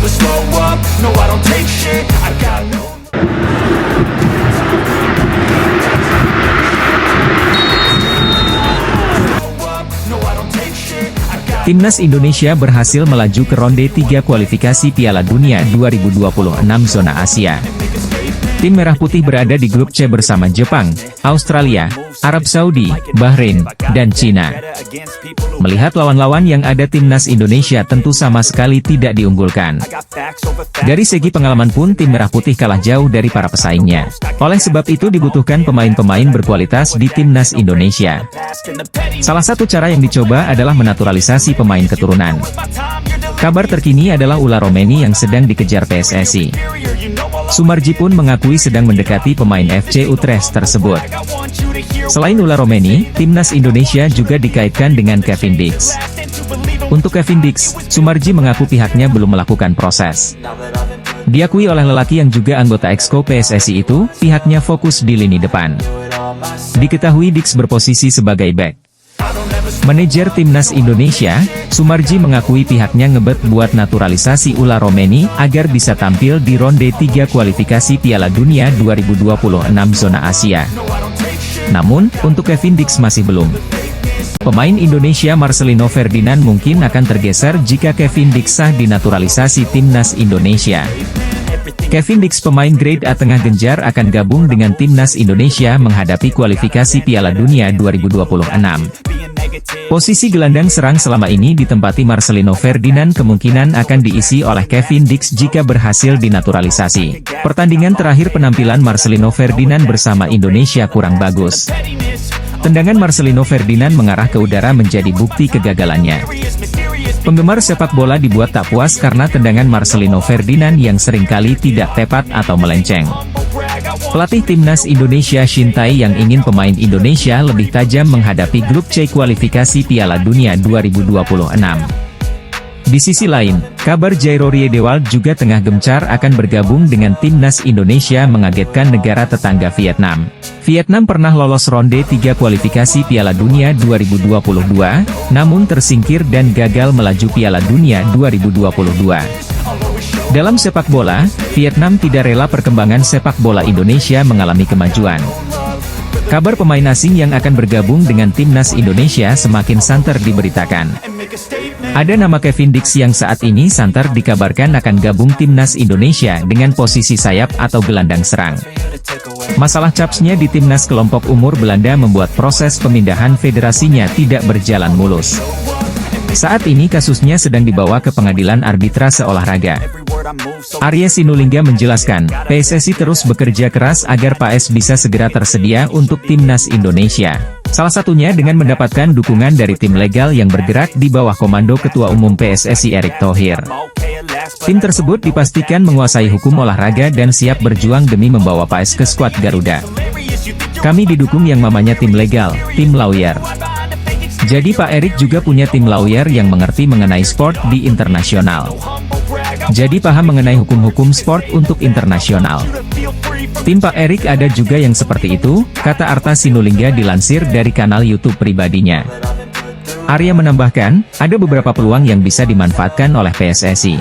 never slow up, no I don't take shit, I got no. Timnas Indonesia berhasil melaju ke ronde 3 kualifikasi Piala Dunia 2026 zona Asia. Tim Merah Putih berada di grup C bersama Jepang, Australia, Arab Saudi, Bahrain, dan Cina. Melihat lawan-lawan yang ada, Timnas Indonesia tentu sama sekali tidak diunggulkan. Dari segi pengalaman pun Tim Merah Putih kalah jauh dari para pesaingnya. Oleh sebab itu dibutuhkan pemain-pemain berkualitas di Timnas Indonesia. Salah satu cara yang dicoba adalah menaturalisasi pemain keturunan. Kabar terkini adalah Ula Romeni yang sedang dikejar PSSI. Sumarji pun mengakui sedang mendekati pemain FC Utrecht tersebut. Selain Ula Romeni, Timnas Indonesia juga dikaitkan dengan Kevin Dix. Untuk Kevin Dix, Sumarji mengaku pihaknya belum melakukan proses. Diakui oleh lelaki yang juga anggota Exco PSSI itu, pihaknya fokus di lini depan. Diketahui Dix berposisi sebagai bek. Manajer Timnas Indonesia, Sumarji mengakui pihaknya ngebet buat naturalisasi Ula Romeni agar bisa tampil di ronde 3 kualifikasi Piala Dunia 2026 zona Asia. Namun, untuk Kevin Dix masih belum. Pemain Indonesia Marcelino Ferdinand mungkin akan tergeser jika Kevin Dix sah dinaturalisasi Timnas Indonesia. Kevin Dix, pemain grade A tengah genjar, akan gabung dengan Timnas Indonesia menghadapi kualifikasi Piala Dunia 2026. Posisi gelandang serang selama ini ditempati Marcelino Ferdinand kemungkinan akan diisi oleh Kevin Dix jika berhasil dinaturalisasi. Pertandingan terakhir penampilan Marcelino Ferdinand bersama Indonesia kurang bagus. Tendangan Marcelino Ferdinand mengarah ke udara menjadi bukti kegagalannya. Penggemar sepak bola dibuat tak puas karena tendangan Marcelino Ferdinand yang seringkali tidak tepat atau melenceng. Pelatih Timnas Indonesia Shin Tae yang ingin pemain Indonesia lebih tajam menghadapi grup C kualifikasi Piala Dunia 2026. Di sisi lain, kabar Jairo Riedewald juga tengah gencar akan bergabung dengan Timnas Indonesia mengagetkan negara tetangga Vietnam. Vietnam pernah lolos ronde 3 kualifikasi Piala Dunia 2022, namun tersingkir dan gagal melaju Piala Dunia 2022. Dalam sepak bola, Vietnam tidak rela perkembangan sepak bola Indonesia mengalami kemajuan. Kabar pemain asing yang akan bergabung dengan Timnas Indonesia semakin santer diberitakan. Ada nama Kevin Dix yang saat ini santer dikabarkan akan gabung Timnas Indonesia dengan posisi sayap atau gelandang serang. Masalah capsnya di Timnas kelompok umur Belanda membuat proses pemindahan federasinya tidak berjalan mulus. Saat ini kasusnya sedang dibawa ke pengadilan arbitrase olahraga. Arya Sinulinga menjelaskan, PSSI terus bekerja keras agar PAS bisa segera tersedia untuk Timnas Indonesia. Salah satunya dengan mendapatkan dukungan dari tim legal yang bergerak di bawah komando Ketua Umum PSSI Erick Thohir. Tim tersebut dipastikan menguasai hukum olahraga dan siap berjuang demi membawa PAS ke skuad Garuda. Kami didukung yang namanya tim legal, tim lawyer. Jadi Pak Erick juga punya tim lawyer yang mengerti mengenai sport di internasional. Jadi paham mengenai hukum-hukum sport untuk internasional. Tim Pak Erick ada juga yang seperti itu, kata Arta Sinulinga dilansir dari kanal YouTube pribadinya. Arya menambahkan, ada beberapa peluang yang bisa dimanfaatkan oleh PSSI.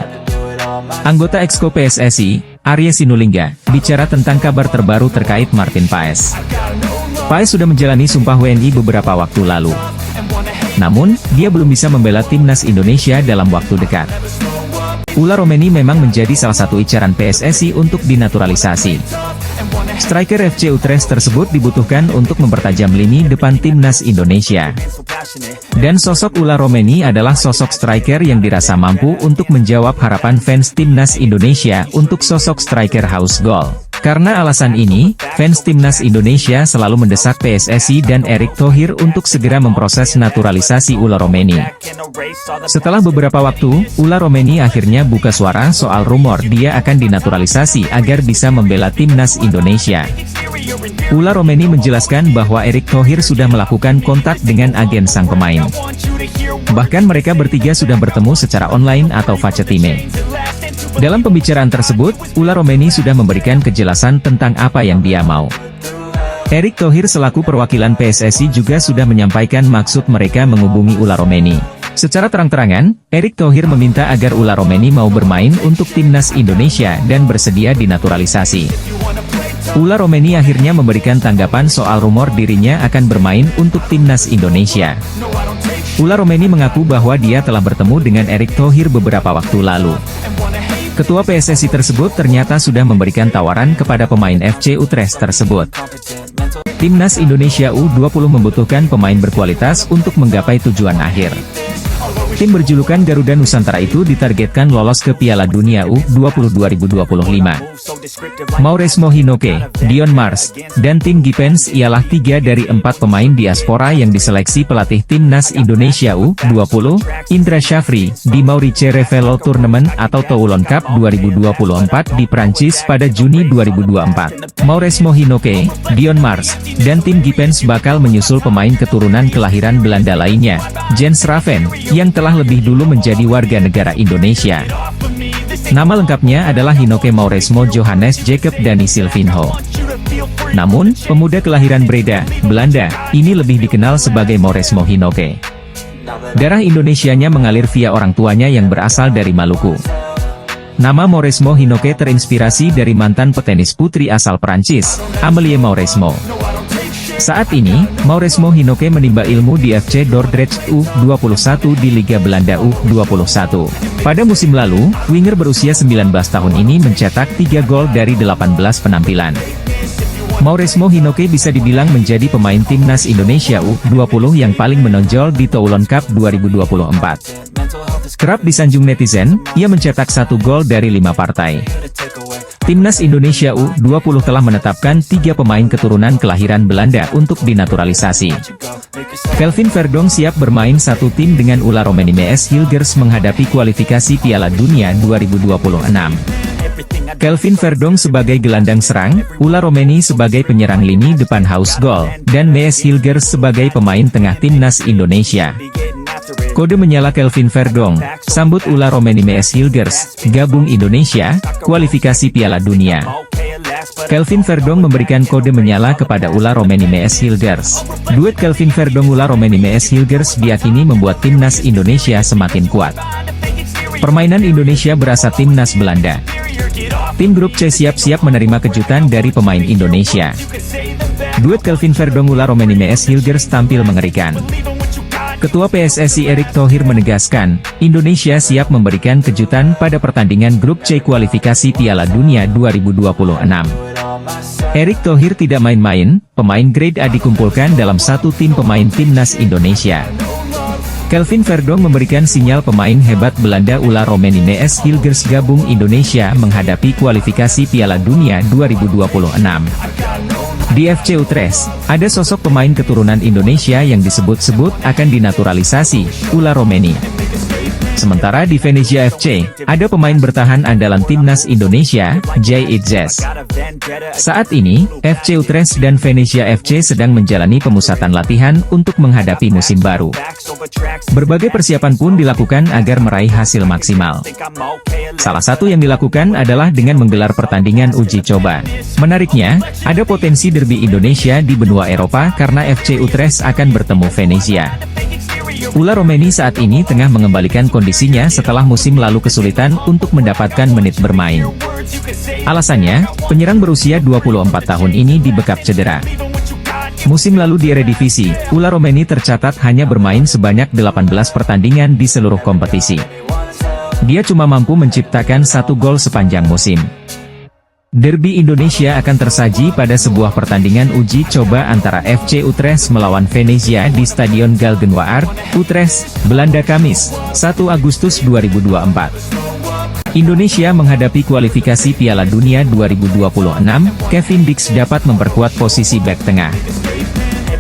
Anggota Exco PSSI, Arya Sinulinga, bicara tentang kabar terbaru terkait Martin Paes. Paes sudah menjalani sumpah WNI beberapa waktu lalu. Namun, dia belum bisa membela Timnas Indonesia dalam waktu dekat. Ula Romeni memang menjadi salah satu incaran PSSI untuk dinaturalisasi. Striker FC Utrecht tersebut dibutuhkan untuk mempertajam lini depan Timnas Indonesia. Dan sosok Ula Romeni adalah sosok striker yang dirasa mampu untuk menjawab harapan fans Timnas Indonesia untuk sosok striker haus gol. Karena alasan ini, fans Timnas Indonesia selalu mendesak PSSI dan Erick Thohir untuk segera memproses naturalisasi Ula Romeni. Setelah beberapa waktu, Ula Romeni akhirnya buka suara soal rumor dia akan dinaturalisasi agar bisa membela Timnas Indonesia. Ula Romeni menjelaskan bahwa Erick Thohir sudah melakukan kontak dengan agen sang pemain. Bahkan mereka bertiga sudah bertemu secara online atau facetime. Dalam pembicaraan tersebut, Ula Romeni sudah memberikan kejelasan tentang apa yang dia mau. Erick Thohir selaku perwakilan PSSI juga sudah menyampaikan maksud mereka menghubungi Ula Romeni. Secara terang-terangan, Erick Thohir meminta agar Ula Romeni mau bermain untuk timnas Indonesia dan bersedia dinaturalisasi. Ula Romeni akhirnya memberikan tanggapan soal rumor dirinya akan bermain untuk timnas Indonesia. Ula Romeni mengaku bahwa dia telah bertemu dengan Erick Thohir beberapa waktu lalu. Ketua PSSI tersebut ternyata sudah memberikan tawaran kepada pemain FC Utrecht tersebut. Timnas Indonesia U20 membutuhkan pemain berkualitas untuk menggapai tujuan akhir. Tim berjulukan Garuda Nusantara itu ditargetkan lolos ke Piala Dunia U20 2025. Mauresmo Hinoke, Dion Mars, dan Tim Gipens ialah 3 dari 4 pemain diaspora yang diseleksi pelatih Timnas Indonesia U20, Indra Syafri, di Maurice Revello Tournament atau Toulon Cup 2024 di Prancis pada Juni 2024. Mauresmo Hinoke, Dion Mars, dan Tim Gipens bakal menyusul pemain keturunan kelahiran Belanda lainnya, Jens Raven, yang telah lebih dulu menjadi warga negara Indonesia. Nama lengkapnya adalah Hinoke Mauresmo Johannes Jacob Dani Silvinho. Namun, pemuda kelahiran Breda, Belanda, ini lebih dikenal sebagai Mauresmo Hinoke. Darah Indonesianya mengalir via orang tuanya yang berasal dari Maluku. Nama Mauresmo Hinoke terinspirasi dari mantan petenis putri asal Prancis, Amélie Mauresmo. Saat ini, Mauresmo Hinoke menimba ilmu di FC Dordrecht U21 di Liga Belanda U21. Pada musim lalu, winger berusia 19 tahun ini mencetak 3 gol dari 18 penampilan. Mauresmo Hinoke bisa dibilang menjadi pemain timnas Indonesia U20 yang paling menonjol di Toulon Cup 2024. Kerap disanjung netizen, ia mencetak 1 gol dari 5 partai. Timnas Indonesia U20 telah menetapkan 3 pemain keturunan kelahiran Belanda untuk dinaturalisasi. Kelvin Verdonk siap bermain satu tim dengan Ula Romeni MS Hilgers menghadapi kualifikasi Piala Dunia 2026. Kelvin Verdonk sebagai gelandang serang, Ula Romeni sebagai penyerang lini depan house goal, dan MS Hilgers sebagai pemain tengah timnas Indonesia. Kode menyala Kelvin Verdonk, sambut Ula Romeni MS Hilgers, gabung Indonesia, kualifikasi Piala Dunia. Kelvin Verdonk memberikan kode menyala kepada Ula Romeni MS Hilgers. Duet Kelvin Verdonk-Ula Romeni MS Hilgers diyakini membuat timnas Indonesia semakin kuat. Permainan Indonesia berasa timnas Belanda. Tim grup C siap-siap menerima kejutan dari pemain Indonesia. Duet Kelvin Verdonk-Ula Romeni MS Hilgers tampil mengerikan. Ketua PSSI Erick Thohir menegaskan, Indonesia siap memberikan kejutan pada pertandingan grup C kualifikasi Piala Dunia 2026. Erick Thohir tidak main-main, pemain grade A dikumpulkan dalam satu tim pemain timnas Indonesia. Kelvin Verdonk memberikan sinyal pemain hebat Belanda Ula Romeni MS Hilgers gabung Indonesia menghadapi kualifikasi Piala Dunia 2026. Di FC Utrecht, ada sosok pemain keturunan Indonesia yang disebut-sebut akan dinaturalisasi, Ula Romeni. Sementara di Venezia FC, ada pemain bertahan andalan timnas Indonesia, Jay Itzes. Saat ini, FC Utrecht dan Venezia FC sedang menjalani pemusatan latihan untuk menghadapi musim baru. Berbagai persiapan pun dilakukan agar meraih hasil maksimal. Salah satu yang dilakukan adalah dengan menggelar pertandingan uji coba. Menariknya, ada potensi derby Indonesia di benua Eropa karena FC Utrecht akan bertemu Venezia. Ula Romeni saat ini tengah mengembalikan kondisinya setelah musim lalu kesulitan untuk mendapatkan menit bermain. Alasannya, penyerang berusia 24 tahun ini dibekap cedera. Musim lalu di Eredivisie, Ula Romeni tercatat hanya bermain sebanyak 18 pertandingan di seluruh kompetisi. Dia cuma mampu menciptakan 1 gol sepanjang musim. Derby Indonesia akan tersaji pada sebuah pertandingan uji coba antara FC Utrecht melawan Venezia di Stadion Galgenwaard, Utrecht, Belanda Kamis, 1 Agustus 2024. Indonesia menghadapi kualifikasi Piala Dunia 2026, Kevin Dix dapat memperkuat posisi bek tengah.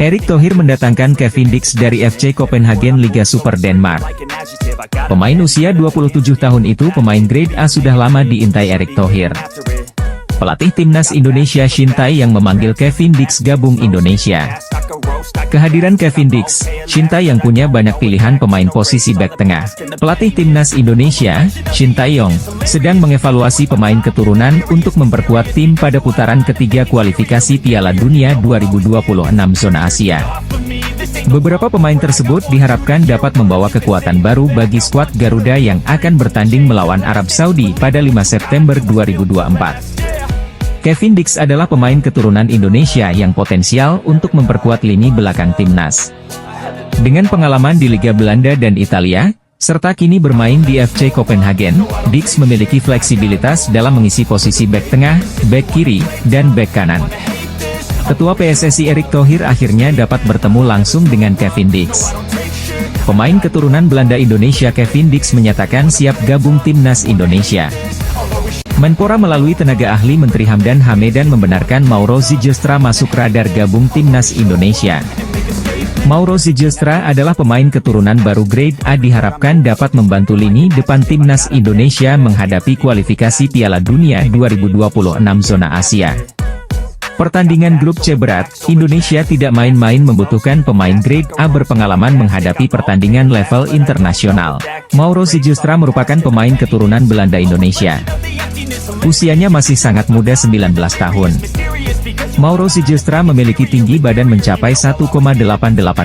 Erick Thohir mendatangkan Kevin Dix dari FC Copenhagen Liga Super Denmark. Pemain usia 27 tahun itu pemain grade A sudah lama diintai Erick Thohir. Pelatih timnas Indonesia Shin Tae yang memanggil Kevin Dix gabung Indonesia. Kehadiran Kevin Dix, Shin Tae yang punya banyak pilihan pemain posisi bek tengah. Pelatih timnas Indonesia, Shin Tae-yong, sedang mengevaluasi pemain keturunan untuk memperkuat tim pada putaran ketiga kualifikasi Piala Dunia 2026 zona Asia. Beberapa pemain tersebut diharapkan dapat membawa kekuatan baru bagi skuad Garuda yang akan bertanding melawan Arab Saudi pada 5 September 2024. Kevin Dix adalah pemain keturunan Indonesia yang potensial untuk memperkuat lini belakang timnas. Dengan pengalaman di Liga Belanda dan Italia, serta kini bermain di FC Copenhagen, Dix memiliki fleksibilitas dalam mengisi posisi bek tengah, bek kiri, dan bek kanan. Ketua PSSI Erick Thohir akhirnya dapat bertemu langsung dengan Kevin Dix. Pemain keturunan Belanda Indonesia Kevin Dix menyatakan siap gabung timnas Indonesia. Menpora melalui tenaga ahli Menteri Hamdan Hamedan membenarkan Mauro Zylstra masuk radar gabung timnas Indonesia. Mauro Zylstra adalah pemain keturunan baru grade A diharapkan dapat membantu lini depan timnas Indonesia menghadapi kualifikasi Piala Dunia 2026 zona Asia. Pertandingan grup C berat, Indonesia tidak main-main membutuhkan pemain grade A berpengalaman menghadapi pertandingan level internasional. Mauro Zylstra merupakan pemain keturunan Belanda Indonesia. Usianya masih sangat muda 19 tahun. Mauro Zylstra memiliki tinggi badan mencapai 1,88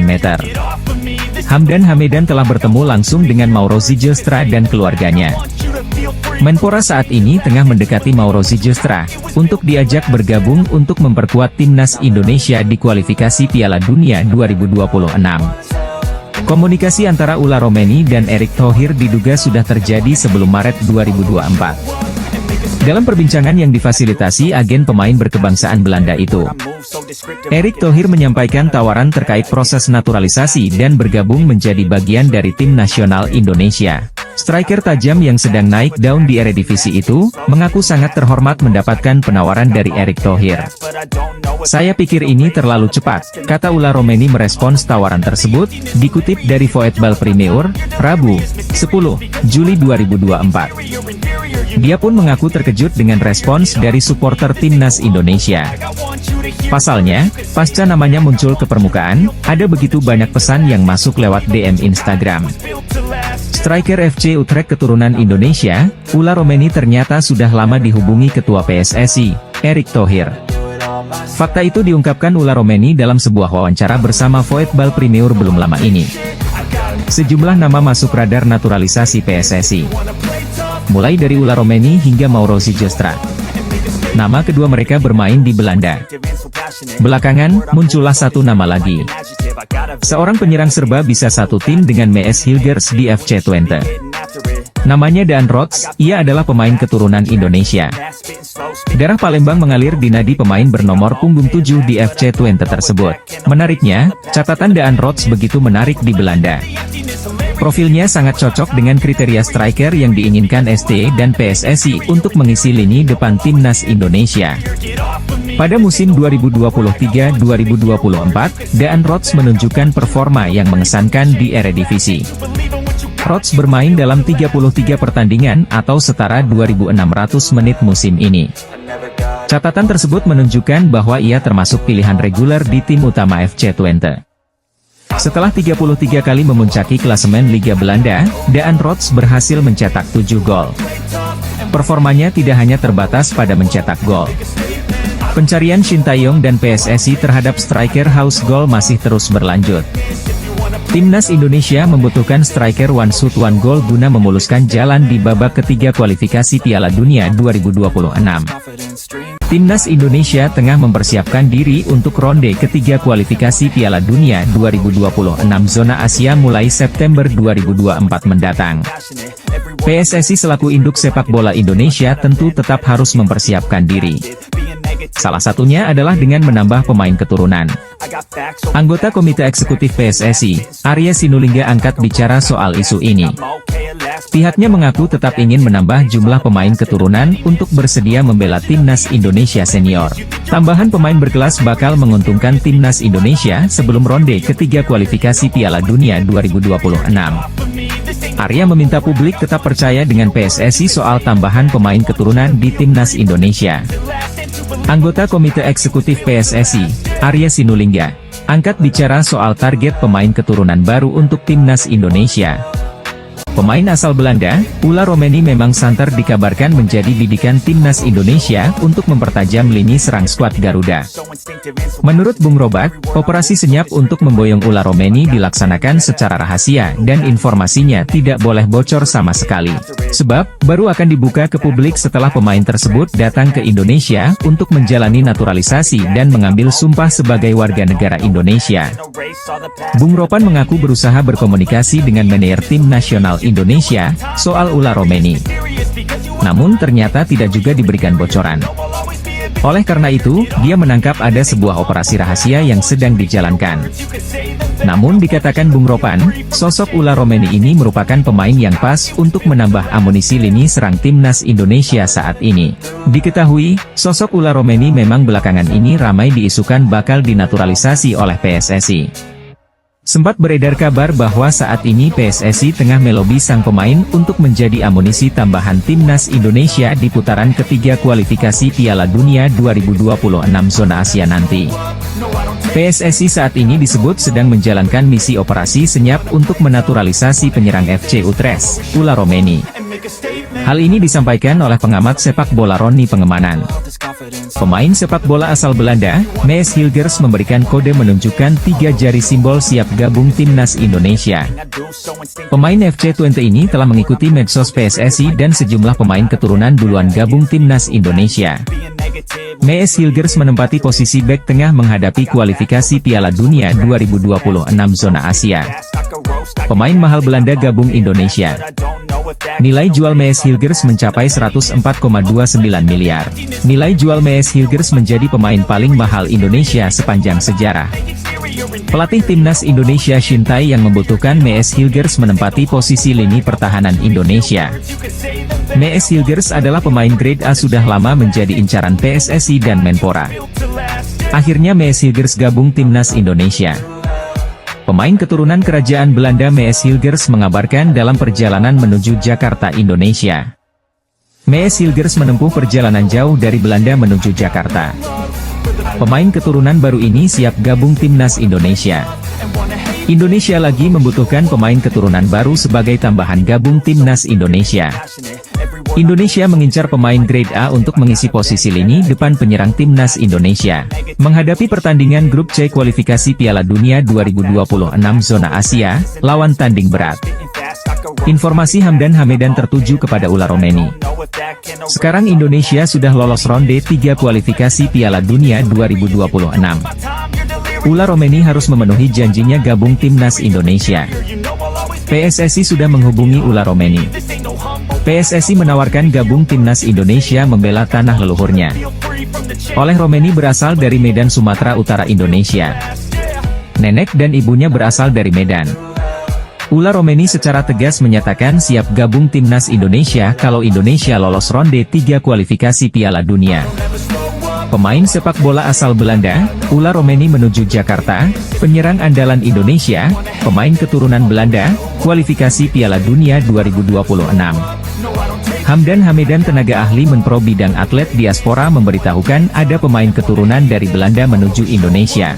meter. Hamdan Hamedan telah bertemu langsung dengan Mauro Zylstra dan keluarganya. Menpora saat ini tengah mendekati Mauro Zylstra, untuk diajak bergabung untuk memperkuat timnas Indonesia di kualifikasi Piala Dunia 2026. Komunikasi antara Ula Romeni dan Erick Thohir diduga sudah terjadi sebelum Maret 2024. Dalam perbincangan yang difasilitasi agen pemain berkebangsaan Belanda itu, Erick Thohir menyampaikan tawaran terkait proses naturalisasi dan bergabung menjadi bagian dari tim nasional Indonesia. Striker tajam yang sedang naik daun di Eredivisie itu, mengaku sangat terhormat mendapatkan penawaran dari Erick Thohir. "Saya pikir ini terlalu cepat," kata Ula Romeni merespons tawaran tersebut, dikutip dari Voetbal Premier, Rabu, 10 Juli 2024. Dia pun mengaku terkejut dengan respons dari supporter timnas Indonesia. Pasalnya, pasca namanya muncul ke permukaan, ada begitu banyak pesan yang masuk lewat DM Instagram. Striker FC Utrecht keturunan Indonesia, Ula Romeni ternyata sudah lama dihubungi Ketua PSSI, Erick Thohir. Fakta itu diungkapkan Ula Romeni dalam sebuah wawancara bersama Voetbal Premier belum lama ini. Sejumlah nama masuk radar naturalisasi PSSI. Mulai dari Ula Romeni hingga Mauro Zylstra. Nama kedua mereka bermain di Belanda. Belakangan, muncullah satu nama lagi. Seorang penyerang serba bisa satu tim dengan Mees Hilgers di FC Twente. Namanya Daan Rots, ia adalah pemain keturunan Indonesia. Darah Palembang mengalir di nadi pemain bernomor punggung 7 di FC Twente tersebut. Menariknya, catatan Daan Rots begitu menarik di Belanda. Profilnya sangat cocok dengan kriteria striker yang diinginkan ST dan PSSI untuk mengisi lini depan timnas Indonesia. Pada musim 2023-2024, Daan Rots menunjukkan performa yang mengesankan di Eredivisie. Rots bermain dalam 33 pertandingan atau setara 2.600 menit musim ini. Catatan tersebut menunjukkan bahwa ia termasuk pilihan reguler di tim utama FC Twente. Setelah 33 kali memuncaki klasemen Liga Belanda, Daan Rots berhasil mencetak 7 gol. Performanya tidak hanya terbatas pada mencetak gol. Pencarian Shin Tae-yong dan PSSI terhadap striker haus gol masih terus berlanjut. Timnas Indonesia membutuhkan striker one shoot one goal guna memuluskan jalan di babak ketiga kualifikasi Piala Dunia 2026. Timnas Indonesia tengah mempersiapkan diri untuk ronde ketiga kualifikasi Piala Dunia 2026 zona Asia mulai September 2024 mendatang. PSSI selaku induk sepak bola Indonesia tentu tetap harus mempersiapkan diri. Salah satunya adalah dengan menambah pemain keturunan. Anggota Komite Eksekutif PSSI, Arya Sinulinga angkat bicara soal isu ini. Pihaknya mengaku tetap ingin menambah jumlah pemain keturunan untuk bersedia membela timnas Indonesia senior. Tambahan pemain berkelas bakal menguntungkan timnas Indonesia sebelum ronde ketiga kualifikasi Piala Dunia 2026. Arya meminta publik tetap percaya dengan PSSI soal tambahan pemain keturunan di timnas Indonesia. Anggota Komite Eksekutif PSSI, Arya Sinulinga, angkat bicara soal target pemain keturunan baru untuk timnas Indonesia. Pemain asal Belanda, Ula Romeni memang santer dikabarkan menjadi bidikan timnas Indonesia untuk mempertajam lini serang skuad Garuda. Menurut Bung Robak, operasi senyap untuk memboyong Ula Romeni dilaksanakan secara rahasia dan informasinya tidak boleh bocor sama sekali. Sebab, baru akan dibuka ke publik setelah pemain tersebut datang ke Indonesia untuk menjalani naturalisasi dan mengambil sumpah sebagai warga negara Indonesia. Bung Ropan mengaku berusaha berkomunikasi dengan manajer tim nasional Indonesia soal Ula Romeni. Namun ternyata tidak juga diberikan bocoran. Oleh karena itu, dia menangkap ada sebuah operasi rahasia yang sedang dijalankan. Namun dikatakan Bung Ropan, sosok Ula Romeni ini merupakan pemain yang pas untuk menambah amunisi lini serang timnas Indonesia saat ini. Diketahui, sosok Ula Romeni memang belakangan ini ramai diisukan bakal dinaturalisasi oleh PSSI. Sempat beredar kabar bahwa saat ini PSSI tengah melobi sang pemain untuk menjadi amunisi tambahan timnas Indonesia di putaran ketiga kualifikasi Piala Dunia 2026 zona Asia nanti. PSSI saat ini disebut sedang menjalankan misi operasi senyap untuk menaturalisasi penyerang FC Utrecht, Ula Romeni. Hal ini disampaikan oleh pengamat sepak bola Roni Pengemanan. Pemain sepak bola asal Belanda, Mees Hilgers memberikan kode menunjukkan 3 jari simbol siap gabung timnas Indonesia. Pemain FC20 ini telah mengikuti medsos PSSI dan sejumlah pemain keturunan duluan gabung timnas Indonesia. Mees Hilgers menempati posisi bek tengah menghadapi kualifikasi Piala Dunia 2026 zona Asia. Pemain mahal Belanda gabung Indonesia. Nilai jual Mees Hilgers mencapai 104,29 miliar. Nilai jual Mees Hilgers menjadi pemain paling mahal Indonesia sepanjang sejarah. Pelatih timnas Indonesia Shin Tae yang membutuhkan Mees Hilgers menempati posisi lini pertahanan Indonesia. Mees Hilgers adalah pemain grade A sudah lama menjadi incaran PSSI dan Menpora. Akhirnya Mees Hilgers gabung timnas Indonesia. Pemain keturunan kerajaan Belanda Mees Hilgers mengabarkan dalam perjalanan menuju Jakarta, Indonesia. Mees Hilgers menempuh perjalanan jauh dari Belanda menuju Jakarta. Pemain keturunan baru ini siap gabung timnas Indonesia. Indonesia lagi membutuhkan pemain keturunan baru sebagai tambahan gabung timnas Indonesia. Indonesia mengincar pemain grade A untuk mengisi posisi lini depan penyerang timnas Indonesia. Menghadapi pertandingan grup C kualifikasi Piala Dunia 2026 zona Asia, lawan tanding berat. Informasi Hamdan Hamedan tertuju kepada Ula Romeni. Sekarang Indonesia sudah lolos ronde 3 kualifikasi Piala Dunia 2026. Ula Romeni harus memenuhi janjinya gabung timnas Indonesia. PSSI sudah menghubungi Ula Romeni. PSSI menawarkan gabung timnas Indonesia membela tanah leluhurnya. Oleh Romeni berasal dari Medan, Sumatera Utara, Indonesia. Nenek dan ibunya berasal dari Medan. Ula Romeni secara tegas menyatakan siap gabung timnas Indonesia kalau Indonesia lolos ronde 3 kualifikasi Piala Dunia. Pemain sepak bola asal Belanda, Ula Romeni menuju Jakarta, penyerang andalan Indonesia, pemain keturunan Belanda, kualifikasi Piala Dunia 2026. Hamdan Hamedan, tenaga ahli Menpro bidang atlet diaspora, memberitahukan ada pemain keturunan dari Belanda menuju Indonesia.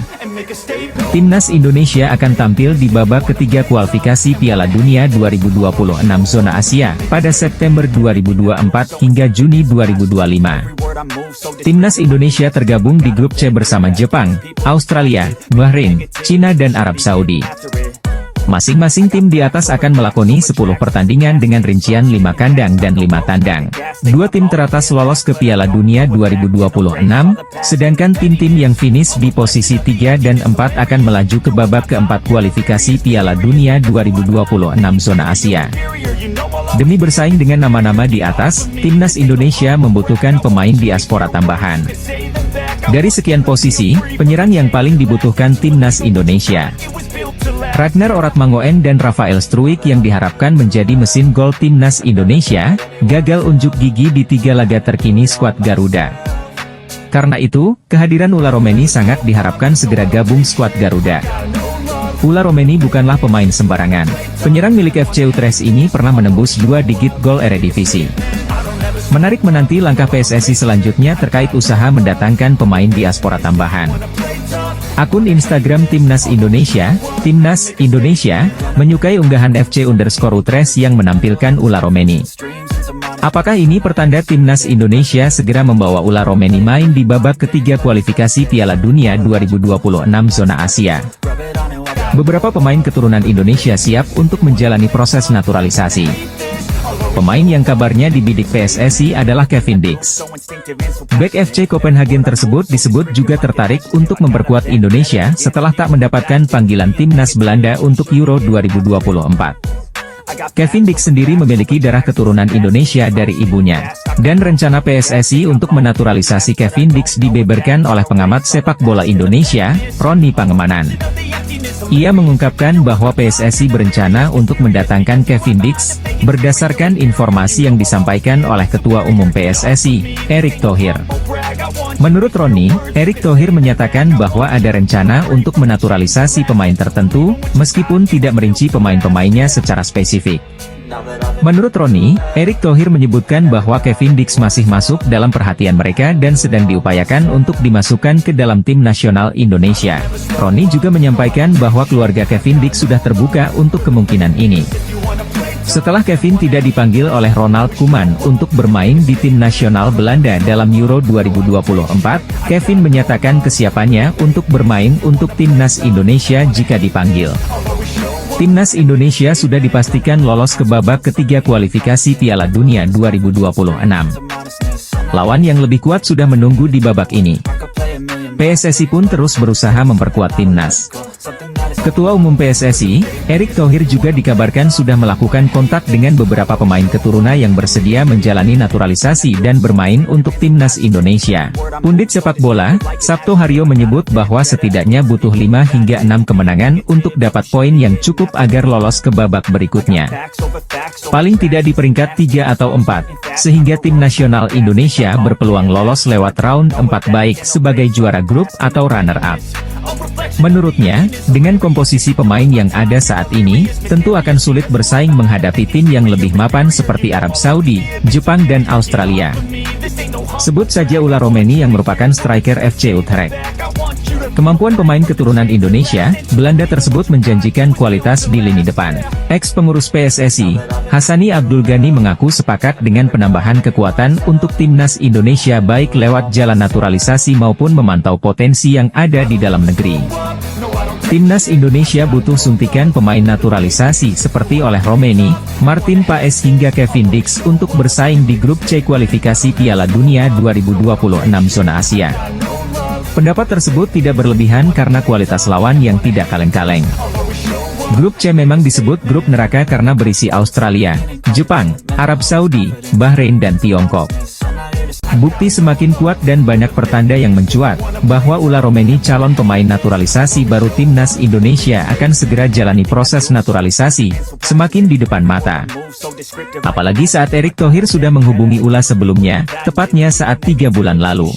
Timnas Indonesia akan tampil di babak ketiga kualifikasi Piala Dunia 2026 zona Asia pada September 2024 hingga Juni 2025. Timnas Indonesia tergabung di grup C bersama Jepang, Australia, Bahrain, Cina dan Arab Saudi. Masing-masing tim di atas akan melakoni 10 pertandingan dengan rincian 5 kandang dan 5 tandang. 2 tim teratas lolos ke Piala Dunia 2026, sedangkan tim-tim yang finish di posisi 3 dan 4 akan melaju ke babak keempat kualifikasi Piala Dunia 2026 zona Asia. Demi bersaing dengan nama-nama di atas, Timnas Indonesia membutuhkan pemain diaspora tambahan. Dari sekian posisi, penyerang yang paling dibutuhkan Timnas Indonesia, Ragnar Oratmangoen dan Rafael Struijk yang diharapkan menjadi mesin gol Timnas Indonesia, gagal unjuk gigi di 3 laga terkini skuad Garuda. Karena itu, kehadiran Ula Romeni sangat diharapkan segera gabung skuad Garuda. Ula Romeni bukanlah pemain sembarangan. Penyerang milik FC Utrecht ini pernah menembus 2 digit gol Eredivisie. Menarik menanti langkah PSSI selanjutnya terkait usaha mendatangkan pemain diaspora tambahan. Akun Instagram Timnas Indonesia, Timnas Indonesia, menyukai unggahan FC_Utres yang menampilkan ular Romeni. Apakah ini pertanda Timnas Indonesia segera membawa ular Romeni main di babak ketiga kualifikasi Piala Dunia 2026 zona Asia? Beberapa pemain keturunan Indonesia siap untuk menjalani proses naturalisasi. Pemain yang kabarnya dibidik PSSI adalah Kevin Dix. Bek FC Copenhagen tersebut disebut juga tertarik untuk memperkuat Indonesia setelah tak mendapatkan panggilan timnas Belanda untuk Euro 2024. Kevin Dix sendiri memiliki darah keturunan Indonesia dari ibunya, dan rencana PSSI untuk menaturalisasi Kevin Dix dibeberkan oleh pengamat sepak bola Indonesia, Roni Pangemanan. Ia mengungkapkan bahwa PSSI berencana untuk mendatangkan Kevin Dix, berdasarkan informasi yang disampaikan oleh Ketua Umum PSSI, Erick Thohir. Menurut Roni, Erick Thohir menyatakan bahwa ada rencana untuk menaturalisasi pemain tertentu, meskipun tidak merinci pemain-pemainnya secara spesifik. Menurut Roni, Erick Thohir menyebutkan bahwa Kevin Dix masih masuk dalam perhatian mereka dan sedang diupayakan untuk dimasukkan ke dalam tim nasional Indonesia. Roni juga menyampaikan bahwa keluarga Kevin Dix sudah terbuka untuk kemungkinan ini. Setelah Kevin tidak dipanggil oleh Ronald Koeman untuk bermain di tim nasional Belanda dalam Euro 2024, Kevin menyatakan kesiapannya untuk bermain untuk timnas Indonesia jika dipanggil. Timnas Indonesia sudah dipastikan lolos ke babak ketiga kualifikasi Piala Dunia 2026. Lawan yang lebih kuat sudah menunggu di babak ini. PSSI pun terus berusaha memperkuat timnas. Ketua Umum PSSI, Erick Thohir juga dikabarkan sudah melakukan kontak dengan beberapa pemain keturunan yang bersedia menjalani naturalisasi dan bermain untuk timnas Indonesia. Pundit sepak bola, Sabto Haryo menyebut bahwa setidaknya butuh 5 hingga 6 kemenangan untuk dapat poin yang cukup agar lolos ke babak berikutnya. Paling tidak di peringkat 3 atau 4, sehingga tim nasional Indonesia berpeluang lolos lewat round 4 baik sebagai juara grup atau runner-up. Menurutnya, dengan komposisi pemain yang ada saat ini, tentu akan sulit bersaing menghadapi tim yang lebih mapan seperti Arab Saudi, Jepang dan Australia. Sebut saja ular Romeni yang merupakan striker FC Utrecht. Kemampuan pemain keturunan Indonesia, Belanda tersebut menjanjikan kualitas di lini depan. Ex-pengurus PSSI, Hassani Abdul Ghani mengaku sepakat dengan penambahan kekuatan untuk timnas Indonesia baik lewat jalan naturalisasi maupun memantau potensi yang ada di dalam negeri. Timnas Indonesia butuh suntikan pemain naturalisasi seperti oleh Romeni, Martin Paes hingga Kevin Dix untuk bersaing di grup C kualifikasi Piala Dunia 2026 zona Asia. Pendapat tersebut tidak berlebihan karena kualitas lawan yang tidak kaleng-kaleng. Grup C memang disebut grup neraka karena berisi Australia, Jepang, Arab Saudi, Bahrain dan Tiongkok. Bukti semakin kuat dan banyak pertanda yang mencuat, bahwa ular Romeni calon pemain naturalisasi baru timnas Indonesia akan segera jalani proses naturalisasi, semakin di depan mata. Apalagi saat Erick Thohir sudah menghubungi Ula sebelumnya, tepatnya saat 3 bulan lalu.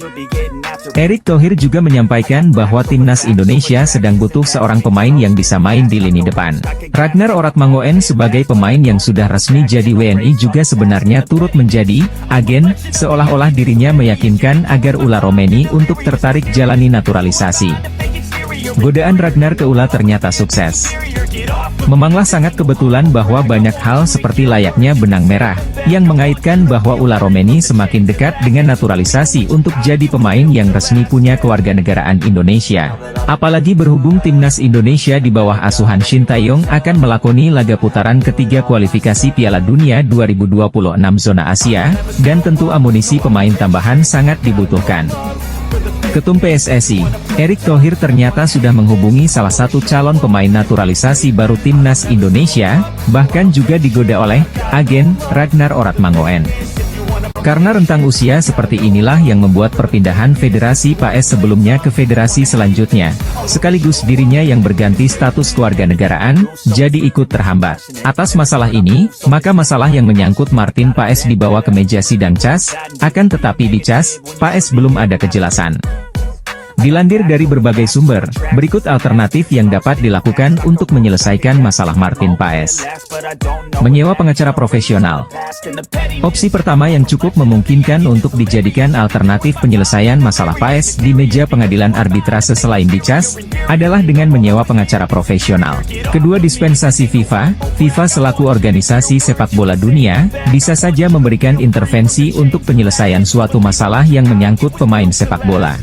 Erick Thohir juga menyampaikan bahwa timnas Indonesia sedang butuh seorang pemain yang bisa main di lini depan. Ragnar Oratmangoen sebagai pemain yang sudah resmi jadi WNI juga sebenarnya turut menjadi agen, seolah-olah dirinya meyakinkan agar ular Romeni untuk tertarik jalani naturalisasi. Godaan Ragnar ke Ula ternyata sukses. Memanglah sangat kebetulan bahwa banyak hal seperti layaknya benang merah, yang mengaitkan bahwa ular Romeni semakin dekat dengan naturalisasi untuk jadi pemain yang resmi punya kewarganegaraan Indonesia. Apalagi berhubung timnas Indonesia di bawah asuhan Shin Tae-yong akan melakoni laga putaran ketiga kualifikasi Piala Dunia 2026 zona Asia, dan tentu amunisi pemain tambahan sangat dibutuhkan. Ketum PSSI, Erick Thohir ternyata sudah menghubungi salah satu calon pemain naturalisasi baru timnas Indonesia, bahkan juga digoda oleh agen Ragnar Oratmangoen. Karena rentang usia seperti inilah yang membuat perpindahan Federasi Paes sebelumnya ke federasi selanjutnya, sekaligus dirinya yang berganti status kewarganegaraan, jadi ikut terhambat. Atas masalah ini, maka masalah yang menyangkut Martin Paes dibawa ke meja sidang CAS, akan tetapi di CAS, Paes belum ada kejelasan. Dilansir dari berbagai sumber, berikut alternatif yang dapat dilakukan untuk menyelesaikan masalah Martin Paes. Menyewa pengacara profesional. Opsi pertama yang cukup memungkinkan untuk dijadikan alternatif penyelesaian masalah Paes di meja pengadilan arbitrase selain dicas, adalah dengan menyewa pengacara profesional. Kedua dispensasi FIFA selaku organisasi sepak bola dunia, bisa saja memberikan intervensi untuk penyelesaian suatu masalah yang menyangkut pemain sepak bola.